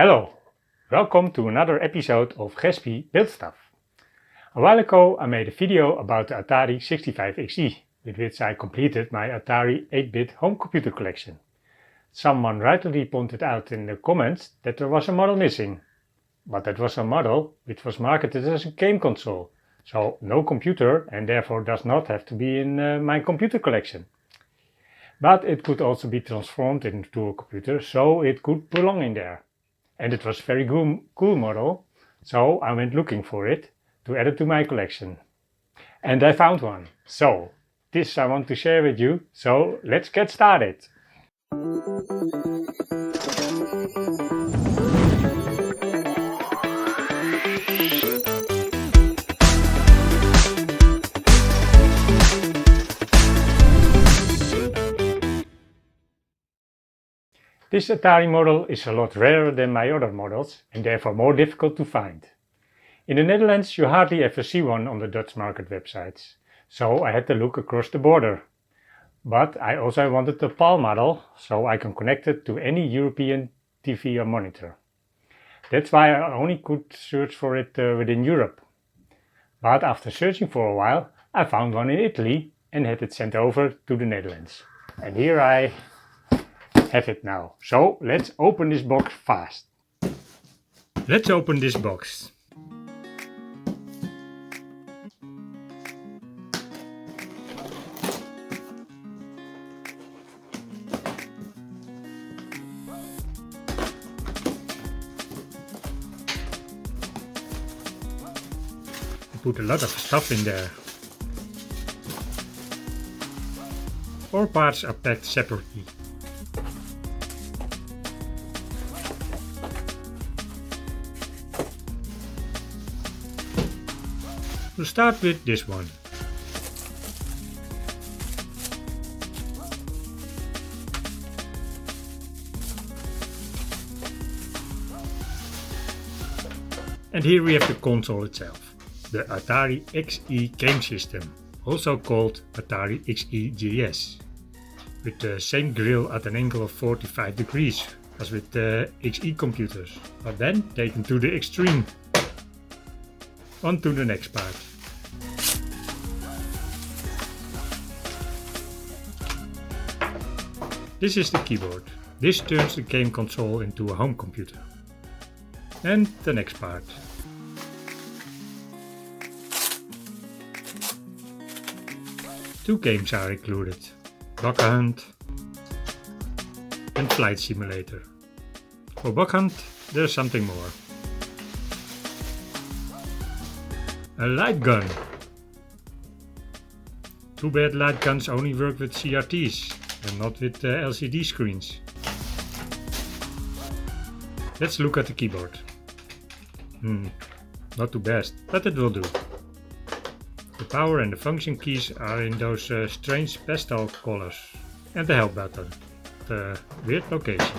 Hello, welcome to another episode of Gespy Build Stuff. A while ago I made a video about the Atari 65XE, with which I completed my Atari 8-bit home computer collection. Someone rightly pointed out in the comments that there was a model missing. But that was a model which was marketed as a game console, so no computer and therefore does not have to be in my computer collection. But it could also be transformed into a computer, so it could belong in there. And it was a very cool model, so I went looking for it to add it to my collection. And I found one. So, this I want to share with you, so let's get started. This Atari model is a lot rarer than my other models and therefore more difficult to find. In the Netherlands you hardly ever see one on the Dutch market websites, so I had to look across the border. But I also wanted a PAL model, so I can connect it to any European TV or monitor. That's why I only could search for it within Europe. But after searching for a while, I found one in Italy and had it sent over to the Netherlands. And here I have it now. So let's open this box fast. Let's open this box. I put a lot of stuff in there. All parts are packed separately. We'll start with this one. And here we have the console itself, the Atari XE Game System, also called Atari XEGS, with the same grill at an angle of 45 degrees as with the XE computers, but then taken to the extreme. On to the next part. This is the keyboard. This turns the game console into a home computer. And the next part. Two games are included, Bug Hunt and Flight Simulator. For Bug Hunt there's something more. A light gun. Too bad light guns only work with CRTs and not with LCD screens. Let's look at the keyboard. Not too best, but it will do. The power and the function keys are in those strange pastel colors. And the help button, the weird location.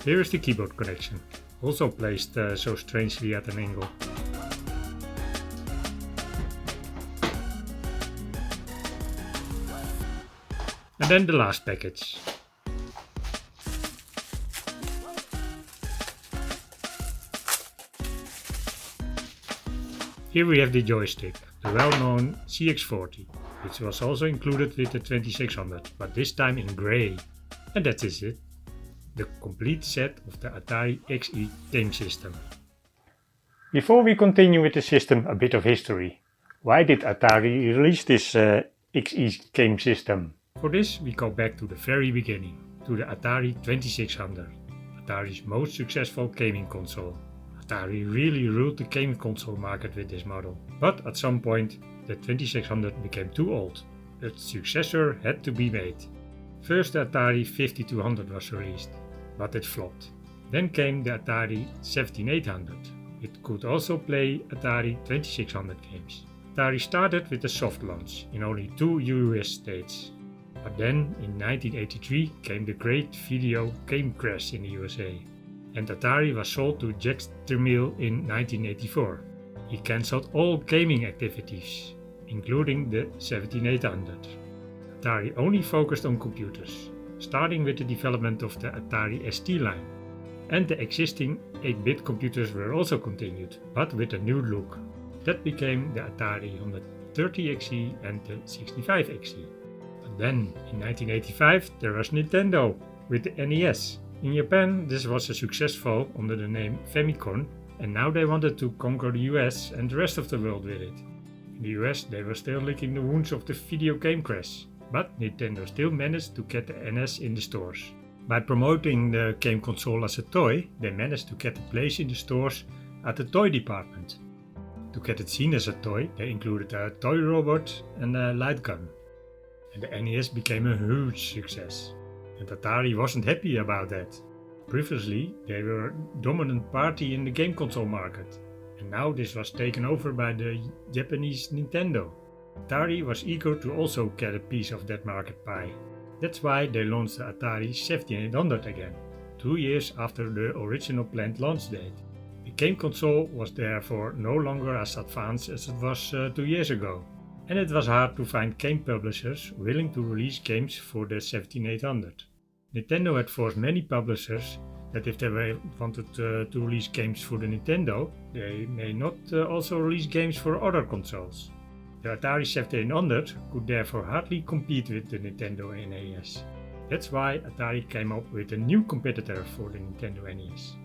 Here is the keyboard connection, also placed so strangely at an angle. And then the last package. Here we have the joystick, the well-known CX40, which was also included with the 2600, but this time in grey. And that is it. The complete set of the Atari XE Game System. Before we continue with the system, a bit of history. Why did Atari release this XE Game System? For this we go back to the very beginning, to the Atari 2600, Atari's most successful gaming console. Atari really ruled the gaming console market with this model, but at some point the 2600 became too old. A successor had to be made. First the Atari 5200 was released, but it flopped. Then came the Atari 17800. It could also play Atari 2600 games. Atari started with a soft launch in only 2 US states. But then in 1983 came the great video game crash in the USA. And Atari was sold to Jack Tramiel in 1984. He cancelled all gaming activities, including the 17800. Atari only focused on computers, starting with the development of the Atari ST line. And the existing 8-bit computers were also continued, but with a new look. That became the Atari 130 XE and the 65 XE. But then, in 1985, there was Nintendo with the NES. In Japan, this was a successful under the name Famicom, and now they wanted to conquer the US and the rest of the world with it. In the US, they were still licking the wounds of the video game crash, but Nintendo still managed to get the NES in the stores. By promoting the game console as a toy, they managed to get a place in the stores at the toy department. To get it seen as a toy, they included a toy robot and a light gun. And the NES became a huge success. And Atari wasn't happy about that. Previously, they were a dominant party in the game console market, and now this was taken over by the Japanese Nintendo. Atari was eager to also get a piece of that market pie. That's why they launched the Atari 7800 again, 2 years after the original planned launch date. The game console was therefore no longer as advanced as it was 2 years ago, and it was hard to find game publishers willing to release games for the 7800. Nintendo had forced many publishers that if they wanted to release games for the Nintendo, they may not also release games for other consoles. The Atari 7800 could therefore hardly compete with the Nintendo NES. That's why Atari came up with a new competitor for the Nintendo NES.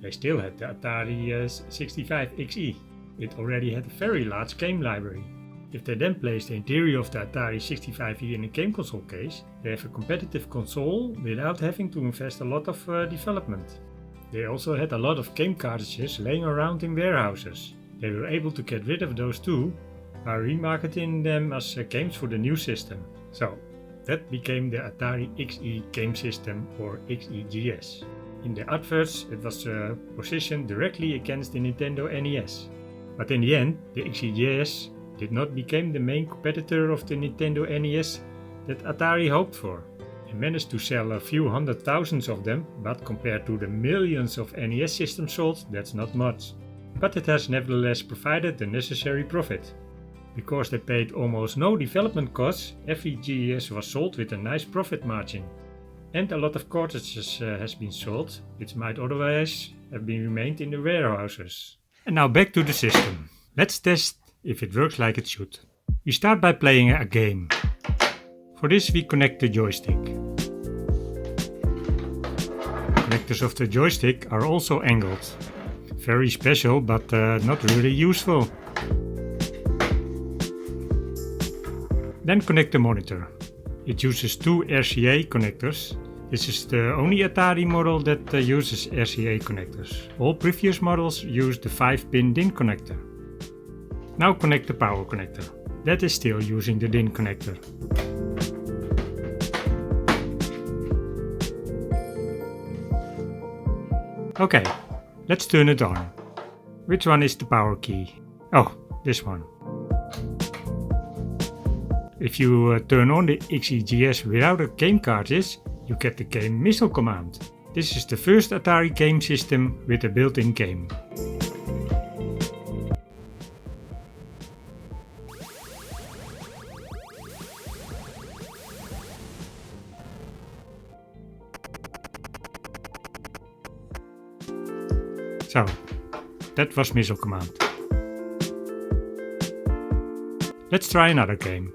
They still had the Atari 65 XE. It already had a very large game library. If they then place the interior of the Atari 65E in a game console case, they have a competitive console without having to invest a lot of development. They also had a lot of game cartridges laying around in warehouses. They were able to get rid of those too by remarketing them as games for the new system. So that became the Atari XE Game System or XEGS. In the adverts it was positioned directly against the Nintendo NES. But in the end, the XEGS did not become the main competitor of the Nintendo NES that Atari hoped for. It managed to sell a few hundred thousands of them, but compared to the millions of NES systems sold, that's not much. But it has nevertheless provided the necessary profit. Because they paid almost no development costs, every GES was sold with a nice profit margin. And a lot of cartridges has been sold, which might otherwise have been remained in the warehouses. And now back to the system. Let's test if it works like it should. We start by playing a game. For this we connect the joystick. Connectors of the joystick are also angled. Very special, but not really useful. Then connect the monitor. It uses two RCA connectors. This is the only Atari model that uses RCA connectors. All previous models used the 5-pin DIN connector. Now connect the power connector. That is still using the DIN connector. Okay, let's turn it on. Which one is the power key? Oh, this one. If you turn on the XEGS without a game cartridge, you get the game missile command. This is the first Atari game system with a built-in game. So, that was missile command. Let's try another game.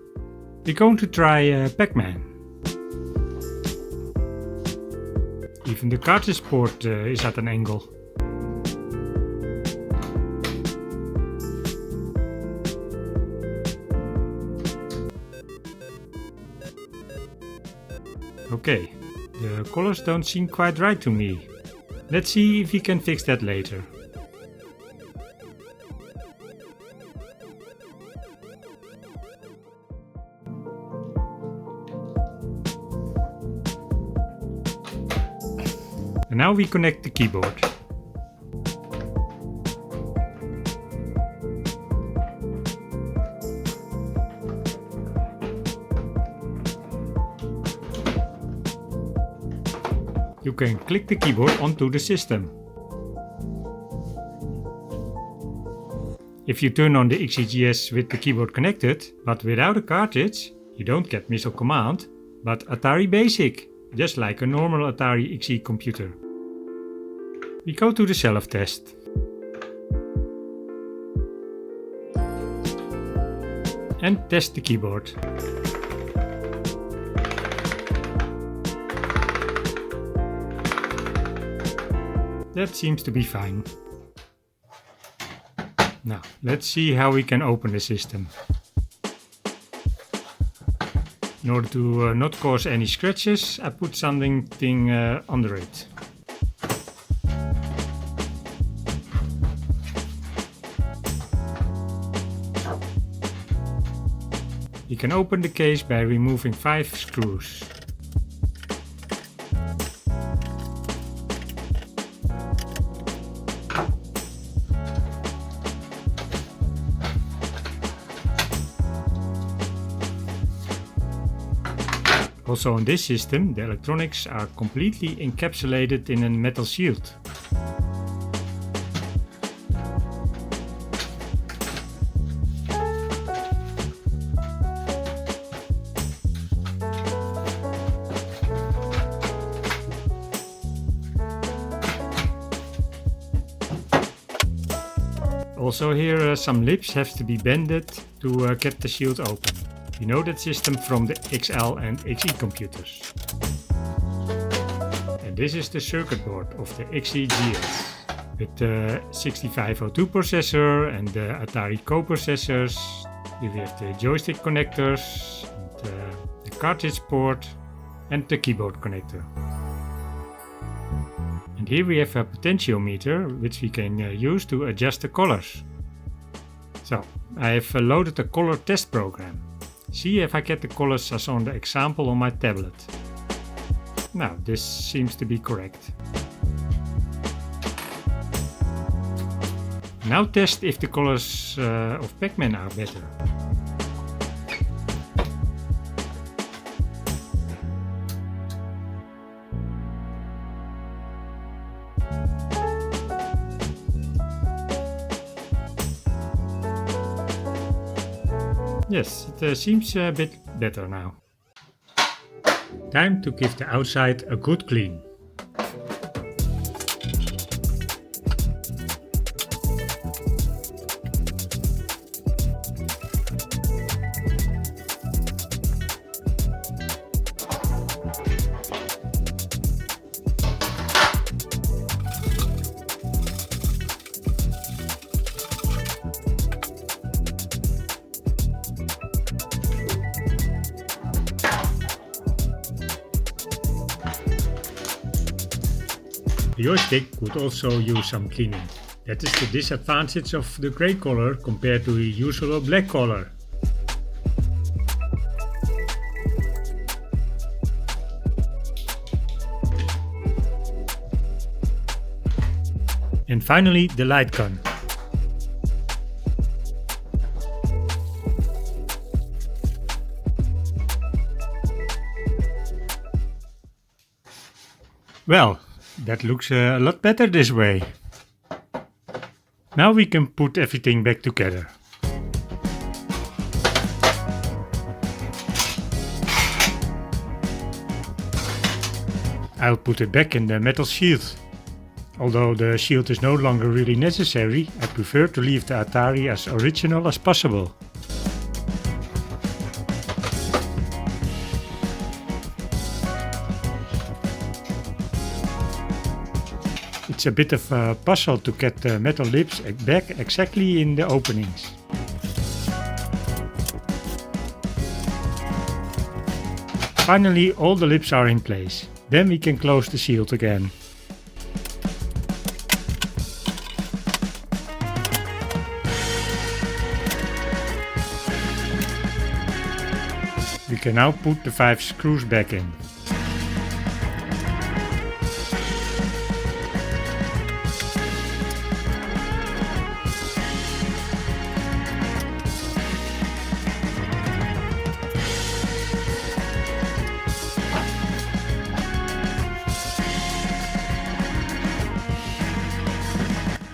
We're going to try Pac-Man. Even the cartridge port is at an angle. Okay, the colors don't seem quite right to me. Let's see if we can fix that later. And now we connect the keyboard. You can click the keyboard onto the system. If you turn on the XEGS with the keyboard connected, but without a cartridge, you don't get Missile Command, but Atari Basic, just like a normal Atari XE computer. We go to the self-test. And test the keyboard. That seems to be fine. Now, let's see how we can open the system. In order to not cause any scratches, I put something under it. You can open the case by removing 5 screws. Also on this system, the electronics are completely encapsulated in a metal shield. Also here some lips have to be bended to get the shield open. You know that system from the XL and XE computers. And this is the circuit board of the XEGS with the 6502 processor and the Atari coprocessors. Here we have the joystick connectors, and, the cartridge port and the keyboard connector. And here we have a potentiometer which we can use to adjust the colors. So I have loaded a color test program. See if I get the colors as on the example on my tablet. Now this seems to be correct. Now test if the colors of Pac-Man are better. Yes, it seems a bit better now. Time to give the outside a good clean. The joystick could also use some cleaning. That is the disadvantage of the grey color compared to the usual black color. And finally the light gun. Well, that looks a lot better this way. Now we can put everything back together. I'll put it back in the metal shield. Although the shield is no longer really necessary, I prefer to leave the Atari as original as possible. It's a bit of a puzzle to get the metal lips back exactly in the openings. Finally, all the lips are in place. Then we can close the shield again. We can now put the 5 screws back in.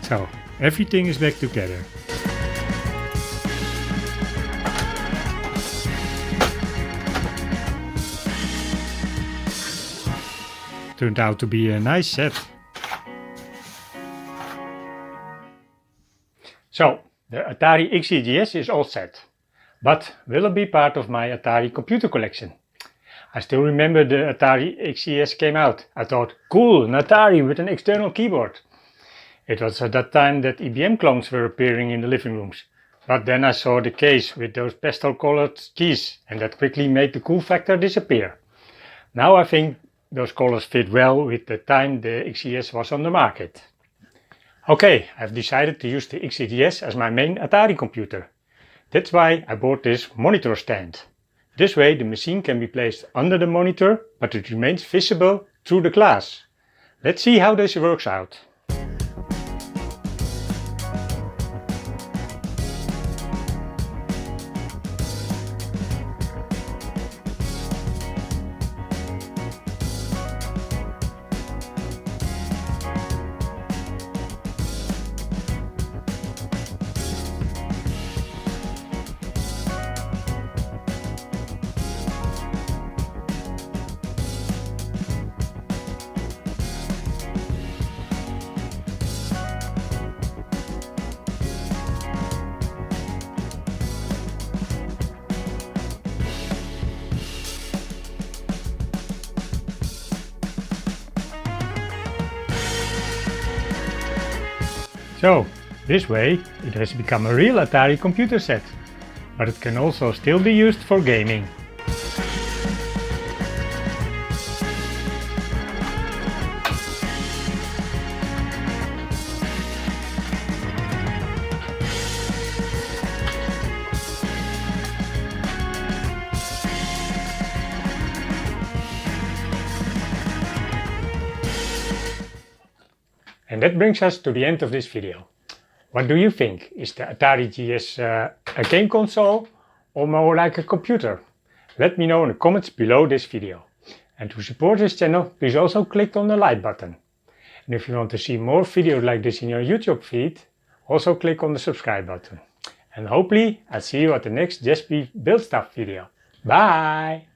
So, everything is back together. turned out to be a nice set. So, the Atari XEGS is all set. But will it be part of my Atari computer collection? I still remember the Atari XES came out. I thought, cool, an Atari with an external keyboard. It was at that time that IBM clones were appearing in the living rooms. But then I saw the case with those pastel colored keys, and that quickly made the cool factor disappear. Now I think those colors fit well with the time the XES was on the market. Okay, I've decided to use the XEGS as my main Atari computer. That's why I bought this monitor stand. This way the machine can be placed under the monitor, but it remains visible through the glass. Let's see how this works out. So, this way it has become a real Atari computer set, but it can also still be used for gaming. And that brings us to the end of this video. What do you think? Is the Atari XEGS a game console or more like a computer? Let me know in the comments below this video. And to support this channel, please also click on the like button. And if you want to see more videos like this in your YouTube feed, also click on the subscribe button. And hopefully I'll see you at the next Gespy build stuff video. Bye!